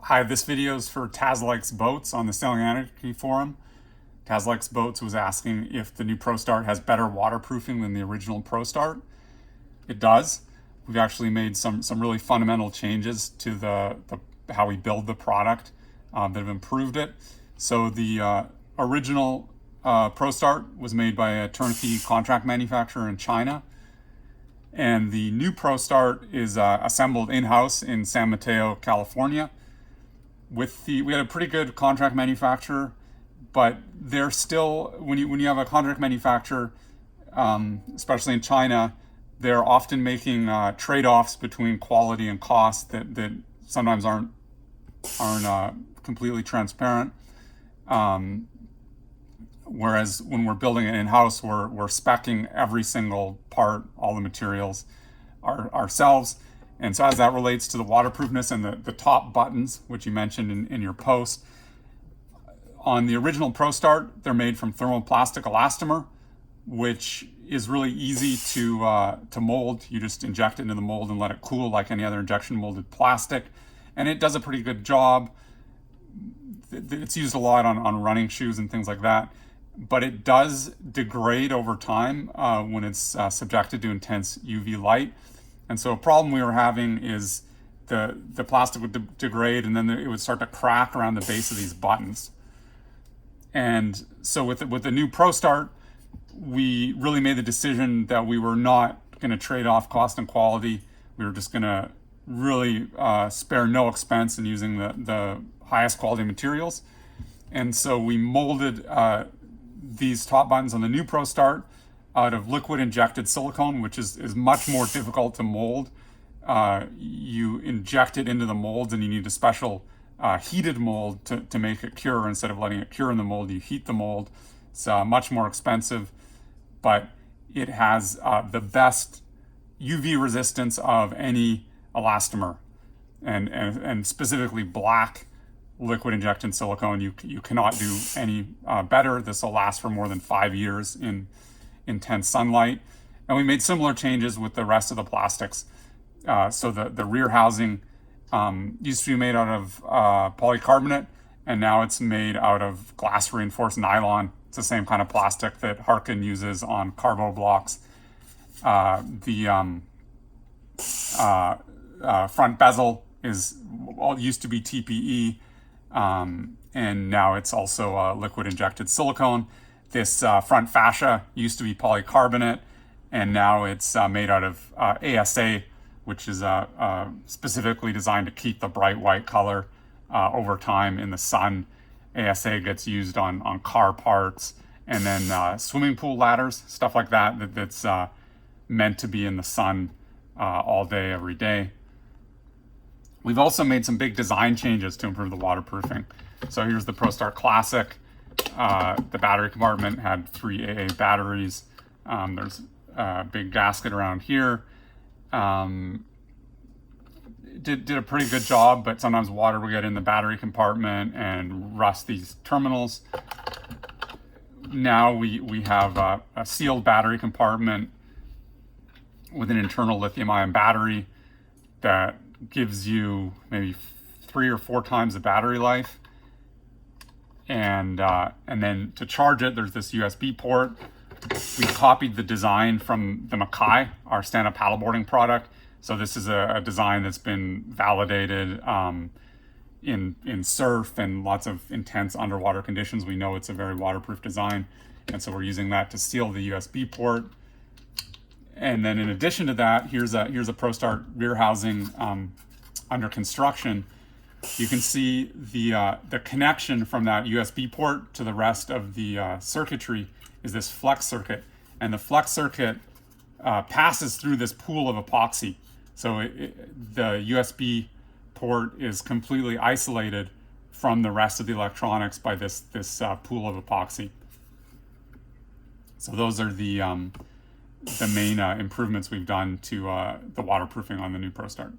Hi, this video is for Taz Likes Boats on the Sailing Anarchy forum. Taz Likes Boats was asking if the new ProStart has better waterproofing than the original ProStart. It does. We've actually made some really fundamental changes to the how we build the product that have improved it. So the original ProStart was made by a turnkey contract manufacturer in China. And the new ProStart is assembled in-house in San Mateo, California. We had a pretty good contract manufacturer, but they're still, when you have a contract manufacturer, especially in China, they're often making trade-offs between quality and cost that sometimes aren't completely transparent. Whereas when we're building it in-house, we're speccing every single part, all the materials ourselves. And so as that relates to the waterproofness and the top buttons, which you mentioned in your post, on the original ProStart, they're made from thermoplastic elastomer, which is really easy to mold. You just inject it into the mold and let it cool like any other injection molded plastic. And it does a pretty good job. It's used a lot on running shoes and things like that. But it does degrade over time when it's subjected to intense UV light. And so a problem we were having is the plastic would degrade and then it would start to crack around the base of these buttons. And so with the new ProStart, we really made the decision that we were not going to trade off cost and quality. We were just going to really spare no expense in using the highest quality materials. And so we molded these top buttons on the new ProStart out of liquid injected silicone, which is much more difficult to mold. You inject it into the molds and you need a special heated mold to make it cure. Instead of letting it cure in the mold, you heat the mold. It's much more expensive, but it has the best UV resistance of any elastomer, and specifically black liquid injected silicone. You cannot do any better. This will last for more than 5 years in intense sunlight. And we made similar changes with the rest of the plastics. So the rear housing used to be made out of polycarbonate, and now it's made out of glass reinforced nylon. It's the same kind of plastic that Harkin uses on carbo blocks. The front bezel used to be TPE, and now it's also liquid injected silicone. This front fascia used to be polycarbonate, and now it's made out of ASA, which is specifically designed to keep the bright white color over time in the sun. ASA gets used on car parts, and then swimming pool ladders, stuff like that's meant to be in the sun all day, every day. We've also made some big design changes to improve the waterproofing. So here's the ProStart Classic. The battery compartment had 3 AA batteries. There's a big gasket around here. Did a pretty good job, but sometimes water will get in the battery compartment and rust these terminals. Now we have a sealed battery compartment with an internal lithium-ion battery that gives you maybe 3 or 4 times the battery life. And then to charge it, there's this USB port. We copied the design from the Mackay, our stand-up paddleboarding product. So this is a design that's been validated in surf and lots of intense underwater conditions. We know it's a very waterproof design, and so we're using that to seal the USB port. And then in addition to that, here's a ProStart rear housing under construction. You can see the connection from that USB port to the rest of the circuitry is this flex circuit, and the flex circuit passes through this pool of epoxy. So the USB port is completely isolated from the rest of the electronics by this pool of epoxy. So those are the main improvements we've done to the waterproofing on the new ProStart.